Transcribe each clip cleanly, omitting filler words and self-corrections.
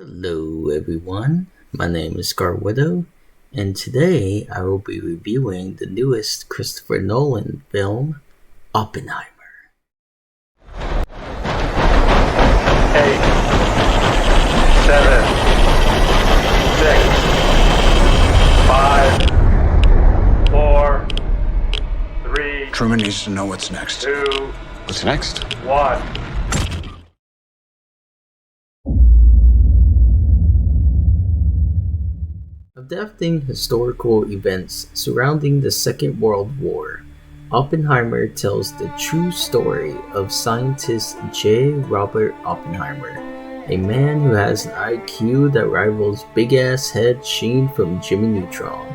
Hello everyone, my name is ScarWidow, and today I will be reviewing the newest Christopher Nolan film, Oppenheimer. 8, 7, 6, 5, 4, 3, Truman needs to know what's next. 2, What's next? 1. Adapting historical events surrounding the Second World War, Oppenheimer tells the true story of scientist J. Robert Oppenheimer, a man who has an IQ that rivals big-ass head Sheen from Jimmy Neutron.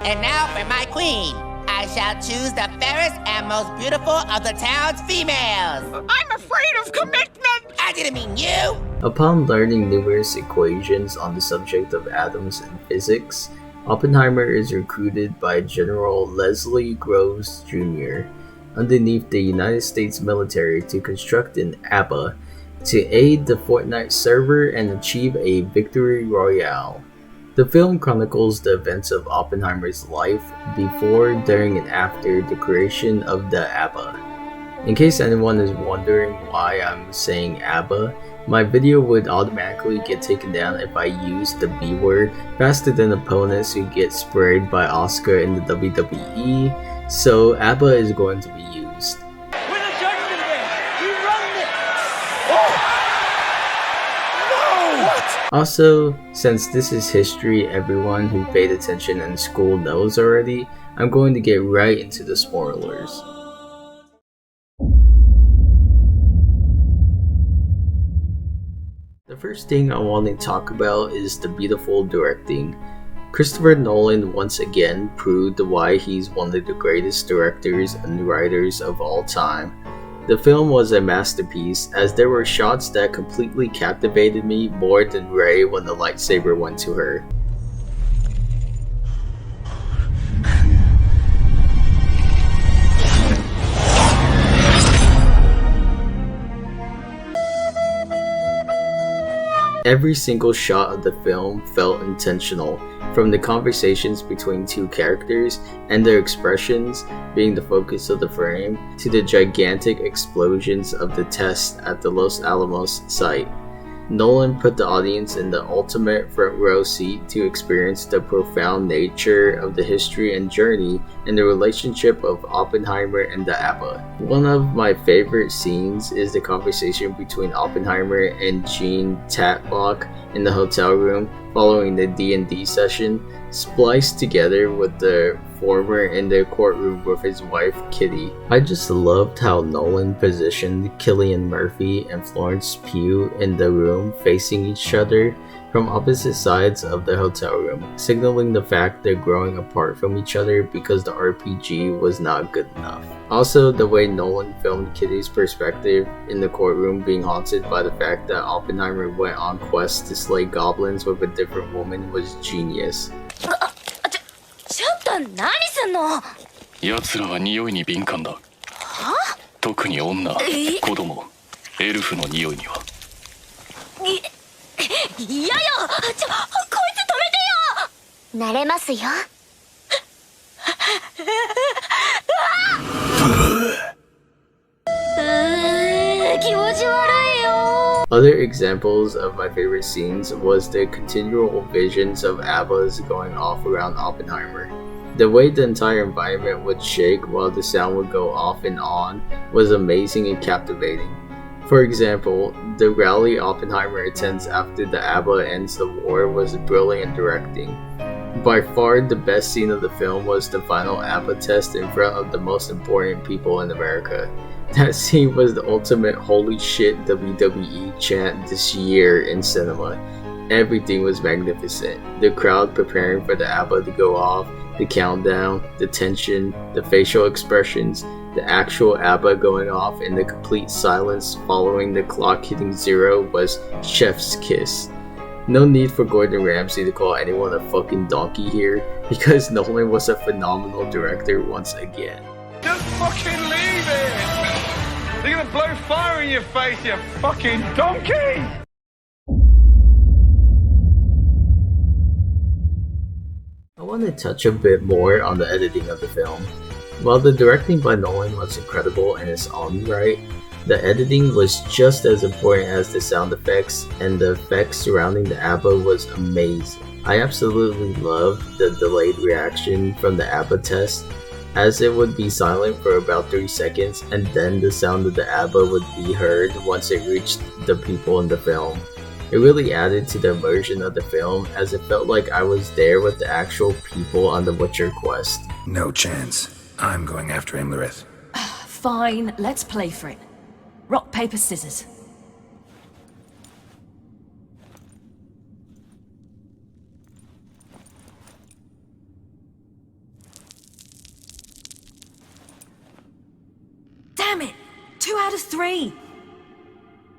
And now for my queen. I shall choose the fairest and most beautiful of the town's females. I'm afraid of commitment. I didn't mean you. Upon learning numerous equations on the subject of atoms and physics, Oppenheimer is recruited by General Leslie Groves Jr. underneath the United States military to construct an ABBA to aid the Fortnite server and achieve a victory royale. The film chronicles the events of Oppenheimer's life before, during, and after the creation of the ABBA. In case anyone is wondering why I'm saying ABBA, my video would automatically get taken down if I used the B word faster than opponents who get sprayed by Oscar in the WWE, so ABBA is going to be used. We're the judgment game. We run this. Also, since this is history everyone who paid attention in school knows already, I'm going to get right into the spoilers. The first thing I want to talk about is the beautiful directing. Christopher Nolan once again proved why he's one of the greatest directors and writers of all time. The film was a masterpiece, as there were shots that completely captivated me more than Rey when the lightsaber went to her. Every single shot of the film felt intentional, from the conversations between two characters and their expressions being the focus of the frame, to the gigantic explosions of the test at the Los Alamos site. Nolan put the audience in the ultimate front row seat to experience the profound nature of the history and journey and the relationship of Oppenheimer and the ABBA. One of my favorite scenes is the conversation between Oppenheimer and Jean Tatlock in the hotel room following the D&D session, spliced together with the former in the courtroom with his wife Kitty. I just loved how Nolan positioned Cillian Murphy and Florence Pugh in the room facing each other from opposite sides of the hotel room, signaling the fact they're growing apart from each other because the RPG was not good enough. Also, the way Nolan filmed Kitty's perspective in the courtroom being haunted by the fact that Oppenheimer went on quests to slay goblins with a different woman was genius. ちょっと何すんの？奴らは匂いに敏感だ。は？特に女、子供、エルフの匂いには。嫌よ。こいつ止めてよ。慣れますよ。気持ち悪いよ。 Other examples of my favorite scenes was the continual visions of ABBAs going off around Oppenheimer. The way the entire environment would shake while the sound would go off and on was amazing and captivating. For example, the rally Oppenheimer attends after the ABBA ends the war was brilliant directing. By far the best scene of the film was the final ABBA test in front of the most important people in America. That scene was the ultimate holy shit WWE chant this year in cinema. Everything was magnificent. The crowd preparing for the ABBA to go off, the countdown, the tension, the facial expressions, the actual ABBA going off, and the complete silence following the clock hitting 0 was chef's kiss. No need for Gordon Ramsay to call anyone a fucking donkey here, because Nolan was a phenomenal director once again. Just fucking leave it! They're gonna blow fire in your face, you fucking donkey! want to touch a bit more on the editing of the film. While the directing by Nolan was incredible in its own right, the editing was just as important as the sound effects, and the effects surrounding the ABBA was amazing. I absolutely loved the delayed reaction from the ABBA test, as it would be silent for about 3 seconds and then the sound of the ABBA would be heard once it reached the people in the film. It really added to the immersion of the film, as it felt like I was there with the actual people on the Witcher quest. No chance. I'm going after Imlerith. Fine, let's play for it. Rock, paper, scissors. Damn it! 2 out of 3!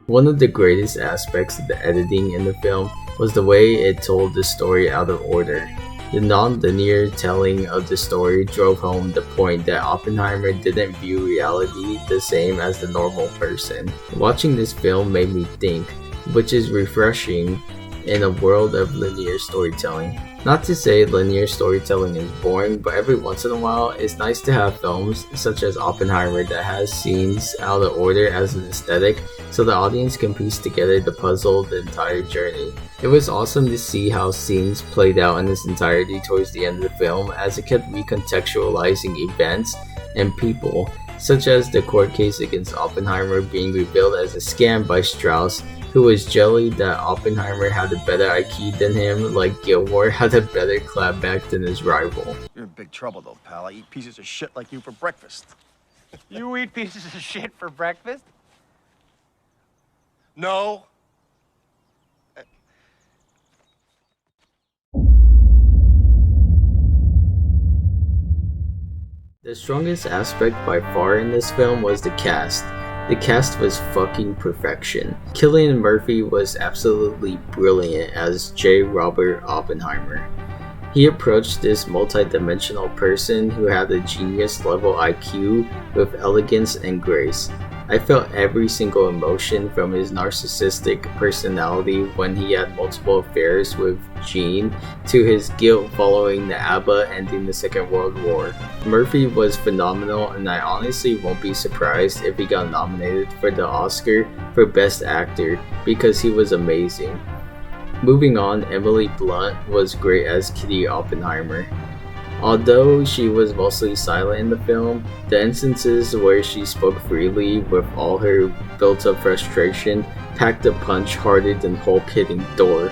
One of the greatest aspects of the editing in the film was the way it told the story out of order. The non-linear telling of the story drove home the point that Oppenheimer didn't view reality the same as the normal person. Watching this film made me think, which is refreshing in a world of linear storytelling. Not to say linear storytelling is boring, but every once in a while, it's nice to have films such as Oppenheimer that has scenes out of order as an aesthetic, so the audience can piece together the puzzle the entire journey. It was awesome to see how scenes played out in its entirety towards the end of the film, as it kept recontextualizing events and people, such as the court case against Oppenheimer being revealed as a scam by Strauss, who was jelly that Oppenheimer had a better IQ than him, like Gilmore had a better clapback than his rival. You're in big trouble though, pal. I eat pieces of shit like you for breakfast. You eat pieces of shit for breakfast? No. The strongest aspect by far in this film was the cast. The cast was fucking perfection. Cillian Murphy was absolutely brilliant as J. Robert Oppenheimer. He approached this multi-dimensional person who had a genius-level IQ with elegance and grace. I felt every single emotion from his narcissistic personality when he had multiple affairs with Jean to his guilt following the ABBA ending the Second World War. Murphy was phenomenal, and I honestly won't be surprised if he got nominated for the Oscar for Best Actor because he was amazing. Moving on, Emily Blunt was great as Kitty Oppenheimer. Although she was mostly silent in the film, the instances where she spoke freely with all her built-up frustration packed a punch harder than Hulk hitting Thor.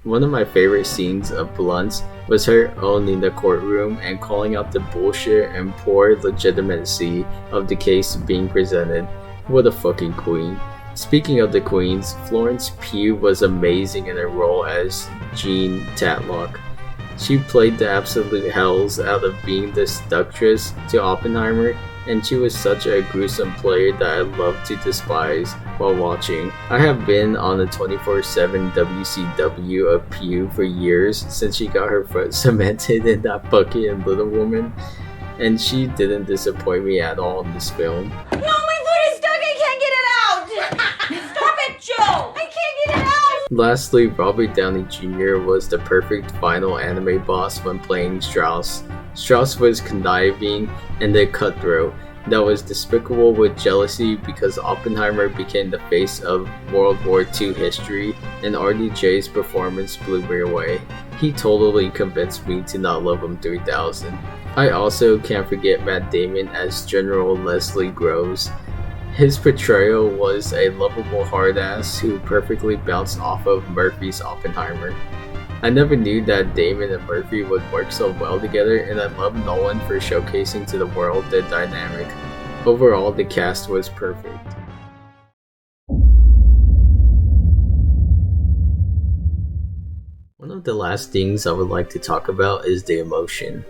One of my favorite scenes of Blunt's was her owning the courtroom and calling out the bullshit and poor legitimacy of the case being presented. What a fucking queen. Speaking of the queens, Florence Pugh was amazing in her role as Jean Tatlock. She played the absolute hells out of being the seductress to Oppenheimer, and she was such a gruesome player that I loved to despise while watching. I have been on the 24/7 WCW of Pugh for years since she got her foot cemented in that bucket in Little Woman, and she didn't disappoint me at all in this film. No, my foot is stuck. I can't get it out. Stop it, Joe. I can't get it out. Lastly, Robert Downey Jr. was the perfect final anime boss when playing Strauss. Strauss was conniving and a cutthroat that was despicable with jealousy because Oppenheimer became the face of World War II history, and RDJ's performance blew me away. He totally convinced me to not love him 3000. I also can't forget Matt Damon as General Leslie Groves. His portrayal was a lovable hard-ass who perfectly bounced off of Murphy's Oppenheimer. I never knew that Damon and Murphy would work so well together, and I love Nolan for showcasing to the world their dynamic. Overall, the cast was perfect. One of the last things I would like to talk about is the emotion.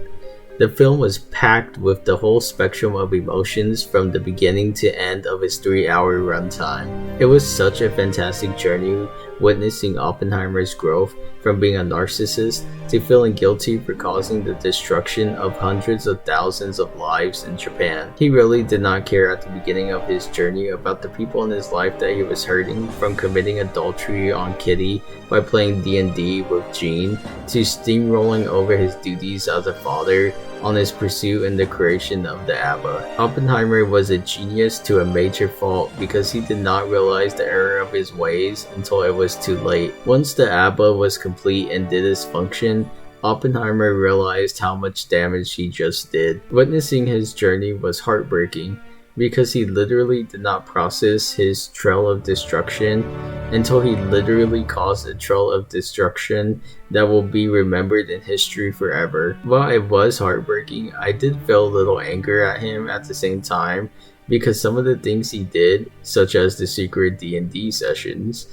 The film was packed with the whole spectrum of emotions from the beginning to end of its 3-hour runtime. It was such a fantastic journey witnessing Oppenheimer's growth from being a narcissist to feeling guilty for causing the destruction of hundreds of thousands of lives in Japan. He really did not care at the beginning of his journey about the people in his life that he was hurting, from committing adultery on Kitty by playing D&D with Jean, to steamrolling over his duties as a father on his pursuit and the creation of the ABBA. Oppenheimer was a genius to a major fault because he did not realize the error of his ways until it was too late. Once the ABBA was complete and did its function, Oppenheimer realized how much damage he just did. Witnessing his journey was heartbreaking because he literally did not process his trail of destruction until he literally caused a trail of destruction that will be remembered in history forever. While it was heartbreaking, I did feel a little anger at him at the same time because some of the things he did, such as the secret D&D sessions,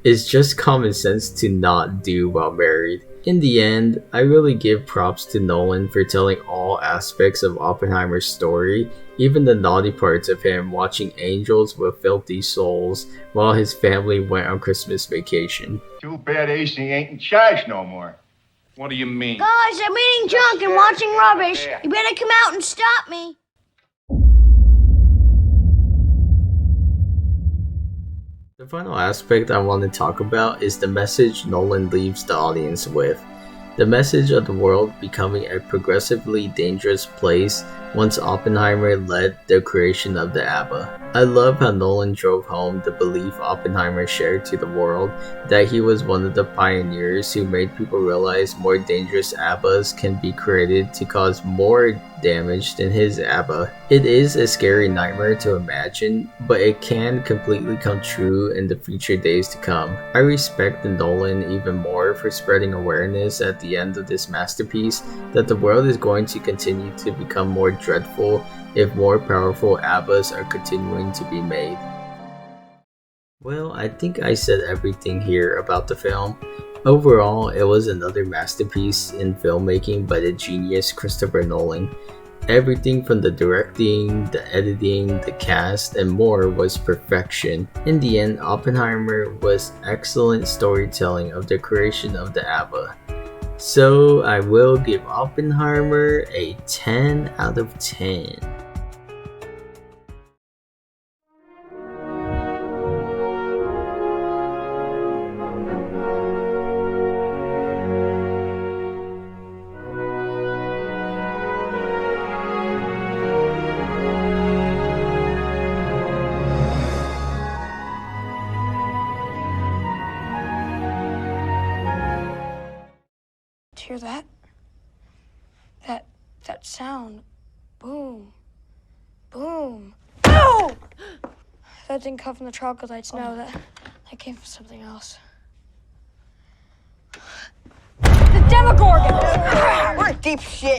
is just common sense to not do while married. In the end, I really give props to Nolan for telling all aspects of Oppenheimer's story, even the naughty parts of him watching angels with filthy souls while his family went on Christmas vacation. Too bad AC ain't in charge no more. What do you mean? Guys, I'm eating junk and watching rubbish. You better come out and stop me. The final aspect I want to talk about is the message Nolan leaves the audience with. The message of the world becoming a progressively dangerous place once Oppenheimer led the creation of the ABBA. I love how Nolan drove home the belief Oppenheimer shared to the world that he was one of the pioneers who made people realize more dangerous ABBAs can be created to cause more damage than his ABBA. It is a scary nightmare to imagine, but it can completely come true in the future days to come. I respect the Nolan even more for spreading awareness at the end of this masterpiece that the world is going to continue to become more dreadful if more powerful ABBAs are continuing to be made. Well, I think I said everything here about the film. Overall, it was another masterpiece in filmmaking by the genius Christopher Nolan. Everything from the directing, the editing, the cast, and more was perfection. In the end, Oppenheimer was excellent storytelling of the creation of the ABBA. So I will give Oppenheimer a 10 out of 10. Hear that? That sound. Boom. Boom. Boom! That didn't come from the troglodytes. No, that came from something else. The Demogorgon! We're in deep shit.